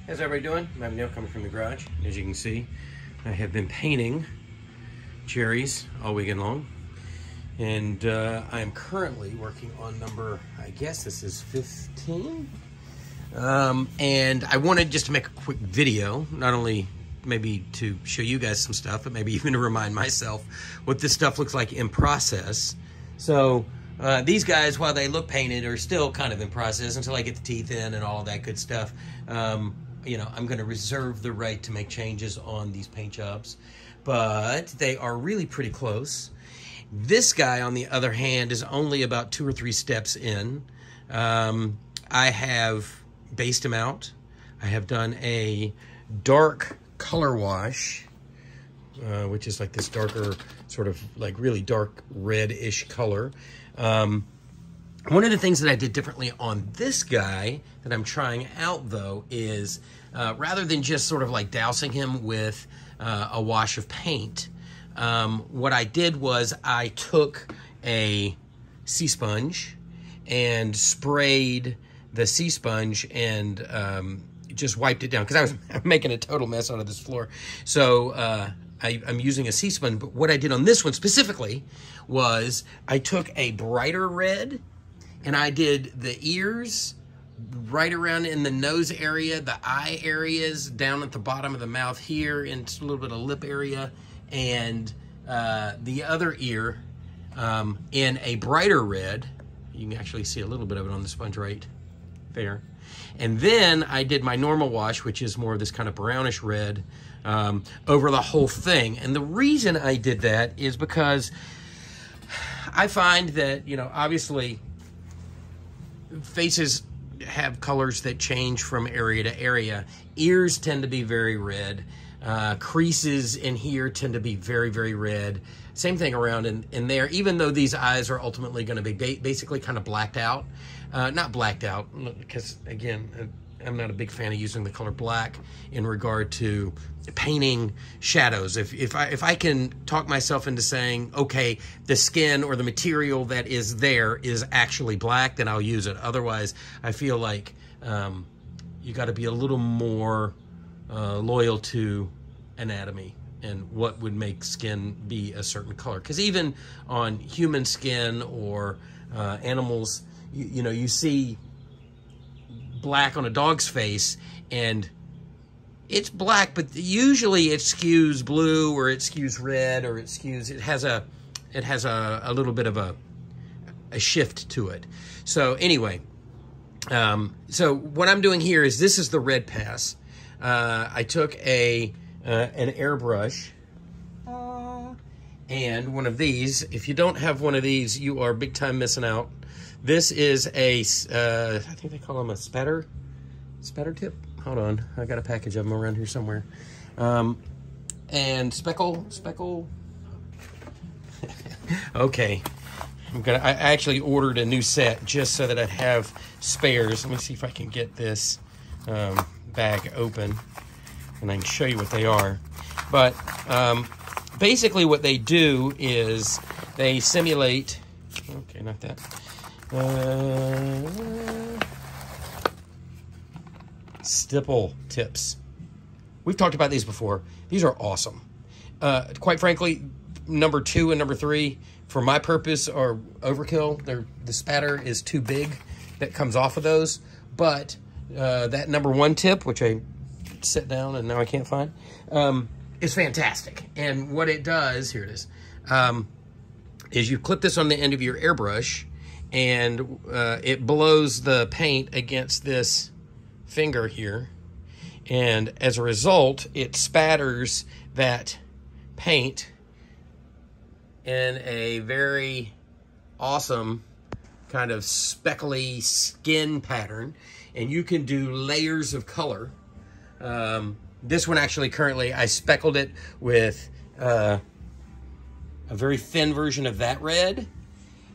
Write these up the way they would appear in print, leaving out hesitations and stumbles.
How's everybody doing? I'm McNeil coming from the garage. As you can see, I have been painting Jerry's all weekend long. And I am currently working on number, I guess this is 15. And I wanted just to make a quick video, not only maybe to show you guys some stuff, but maybe even to remind myself what this stuff looks like in process. So these guys, while they look painted, are still kind of in process until I get the teeth in and all of that good stuff. You know, I'm going to reserve the right to make changes on these paint jobs, but they are really pretty close. This guy, on the other hand, is only about 2 or 3 steps in. I have based him out. I have done a dark color wash, which is like this darker, sort of like really dark red-ish color. One of the things that I did differently on this guy that I'm trying out, though, is rather than just sort of like dousing him with a wash of paint, what I did was I took a sea sponge and sprayed the sea sponge and just wiped it down because I was making a total mess out of this floor. So I'm using a sea sponge, but what I did on this one specifically was I took a brighter red and I did the ears right around in the nose area, the eye areas, down at the bottom of the mouth here, and a little bit of lip area, and the other ear in a brighter red. You can actually see a little bit of it on the sponge right there. And then I did my normal wash, which is more of this kind of brownish red, over the whole thing. And the reason I did that is because I find that, you know, obviously faces have colors that change from area to area. Ears tend to be very red. Creases in here tend to be very, very red. Same thing around in there, even though these eyes are ultimately going to be basically kind of blacked out. Not blacked out, because again, I'm not a big fan of using the color black in regard to painting shadows. If I can talk myself into saying, okay, the skin or the material that is there is actually black, then I'll use it. Otherwise, I feel like you got to be a little more loyal to anatomy and what would make skin be a certain color. Because even on human skin or animals, you know, you see black on a dog's face and it's black, but usually it skews blue or it skews red or it has a little bit of a shift to it. So anyway, so what I'm doing here is this is the red pass. I took an airbrush and one of these. If you don't have one of these, you are big time missing out. This is a, I think they call them a spatter tip. Hold on, I got a package of them around here somewhere. And speckle. Okay, I actually ordered a new set just so that I'd have spares. Let me see if I can get this bag open and I can show you what they are. But basically what they do is they simulate, okay, not that. Stipple tips. We've talked about these before. These are awesome. Quite frankly, number 2 and number 3, for my purpose, are overkill. The spatter is too big that comes off of those. But that number 1 tip, which I set down and now I can't find, is fantastic. And what it does, here it is you clip this on the end of your airbrush, and it blows the paint against this finger here, and as a result it spatters that paint in a very awesome kind of speckly skin pattern, and you can do layers of color. This one actually currently I speckled it with a very thin version of that red,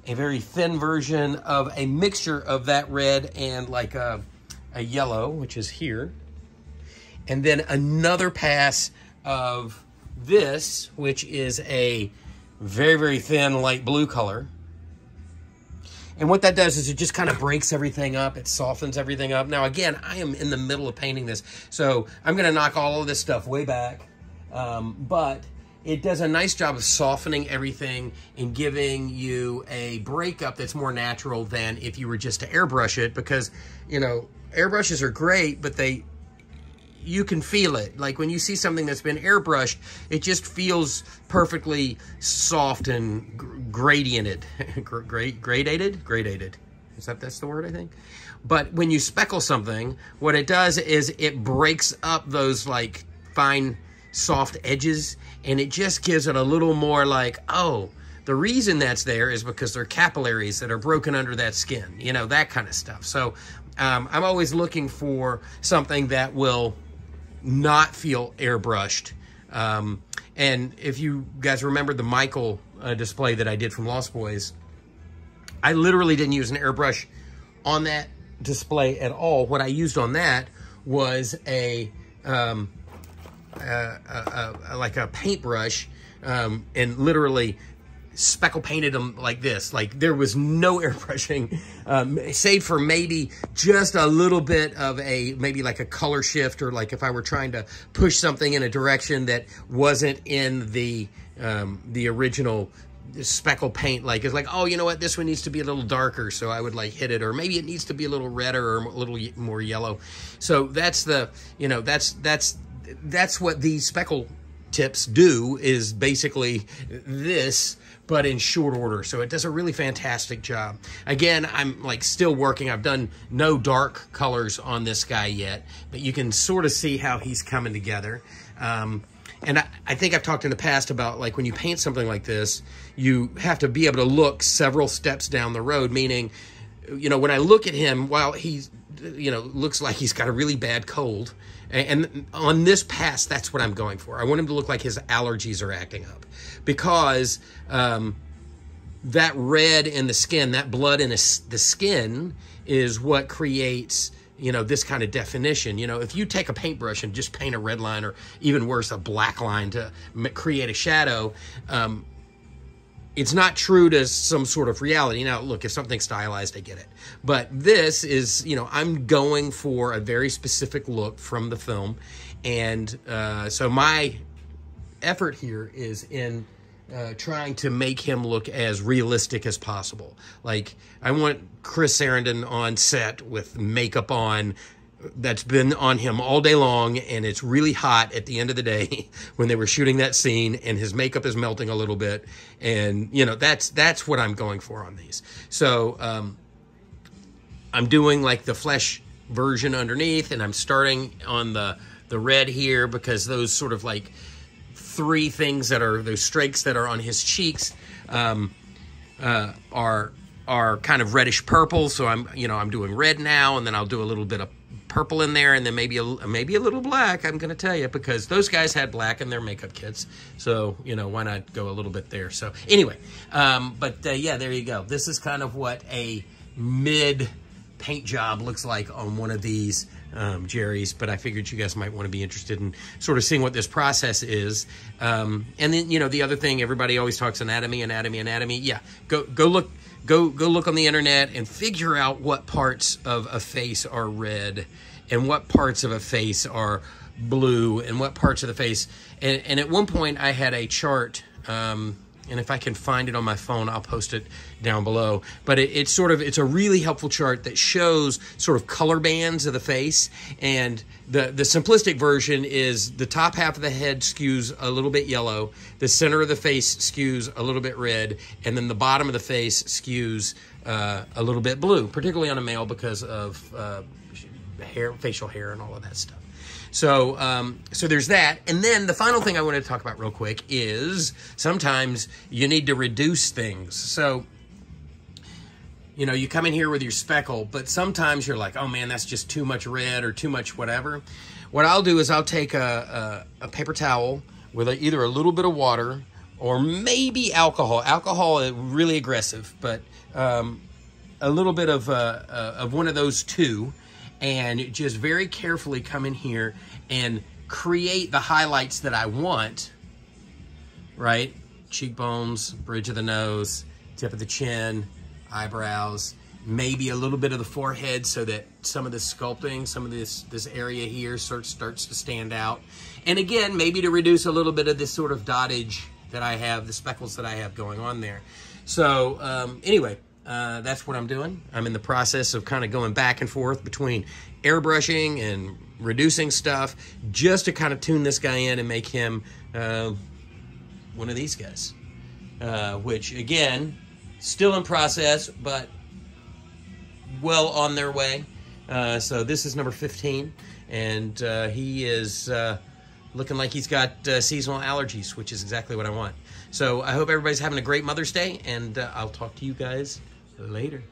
a very thin version of a mixture of that red and like a yellow, which is here. And then another pass of this, which is a very, very thin light blue color. And what that does is it just kind of breaks everything up. It softens everything up. Now, again, I am in the middle of painting this, so I'm going to knock all of this stuff way back. But it does a nice job of softening everything and giving you a breakup that's more natural than if you were just to airbrush it, because, you know, airbrushes are great, but you can feel it. Like when you see something that's been airbrushed, it just feels perfectly soft and gradiented. Gradated? That's the word, I think? But when you speckle something, what it does is it breaks up those like fine, soft edges, and it just gives it a little more like, oh, the reason that's there is because there are capillaries that are broken under that skin, you know, that kind of stuff. So I'm always looking for something that will not feel airbrushed. And if you guys remember the Michael display that I did from Lost Boys, I literally didn't use an airbrush on that display at all. What I used on that was like a paintbrush, and literally speckle painted them like this. Like there was no airbrushing, save for maybe just a little bit of maybe like a color shift, or like if I were trying to push something in a direction that wasn't in the original speckle paint. Like it's like, oh, you know what, this one needs to be a little darker, so I would like hit it, or maybe it needs to be a little redder or a little more yellow. So that's the, you know, that's what these speckle tips do, is basically this, but in short order. So it does a really fantastic job. Again, I'm like still working. I've done no dark colors on this guy yet, but you can sort of see how he's coming together. And I think I've talked in the past about, like, when you paint something like this, you have to be able to look several steps down the road, meaning, you know, when I look at him, while he's, you know, looks like he's got a really bad cold, and on this pass, that's what I'm going for. I want him to look like his allergies are acting up, because that red in the skin, that blood in the skin, is what creates, you know, this kind of definition. You know, if you take a paintbrush and just paint a red line, or even worse, a black line to create a shadow, it's not true to some sort of reality. Now, look, if something's stylized, I get it. But this is, you know, I'm going for a very specific look from the film. And so my effort here is in trying to make him look as realistic as possible. Like, I want Chris Sarandon on set with makeup on that's been on him all day long, and it's really hot at the end of the day when they were shooting that scene, and his makeup is melting a little bit. And, you know, that's what I'm going for on these. So I'm doing like the flesh version underneath, and I'm starting on the red here, because those sort of like three things that are those streaks that are on his cheeks are kind of reddish purple. So I'm doing red now, and then I'll do a little bit of purple in there, and then maybe a little black. I'm going to tell you, because those guys had black in their makeup kits. So, you know, why not go a little bit there? So anyway, yeah, there you go. This is kind of what a mid paint job looks like on one of these Jerry's, but I figured you guys might want to be interested in sort of seeing what this process is. And then, you know, the other thing, everybody always talks anatomy. Yeah, go look on the internet and figure out what parts of a face are red, and what parts of a face are blue, and what parts of the face. And at one point I had a chart, and if I can find it on my phone, I'll post it down below. But it's a really helpful chart that shows sort of color bands of the face. And the simplistic version is the top half of the head skews a little bit yellow, the center of the face skews a little bit red, and then the bottom of the face skews a little bit blue, particularly on a male because of facial hair and all of that stuff. So, so there's that. And then the final thing I want to talk about real quick is sometimes you need to reduce things. So, you know, you come in here with your speckle, but sometimes you're like, oh man, that's just too much red or too much whatever. What I'll do is I'll take a paper towel with either a little bit of water or maybe alcohol. Alcohol is really aggressive, but a little bit of one of those two, and just very carefully come in here and create the highlights that I want, right? Cheekbones, bridge of the nose, tip of the chin, eyebrows, maybe a little bit of the forehead so that some of the sculpting, some of this area here starts to stand out. And again, maybe to reduce a little bit of this sort of dottage that I have, the speckles that I have going on there. So anyway, that's what I'm doing. I'm in the process of kind of going back and forth between airbrushing and reducing stuff just to kind of tune this guy in and make him one of these guys. Which again, still in process, but well on their way. So this is number 15, and he is looking like he's got seasonal allergies, which is exactly what I want. So I hope everybody's having a great Mother's Day, and I'll talk to you guys later.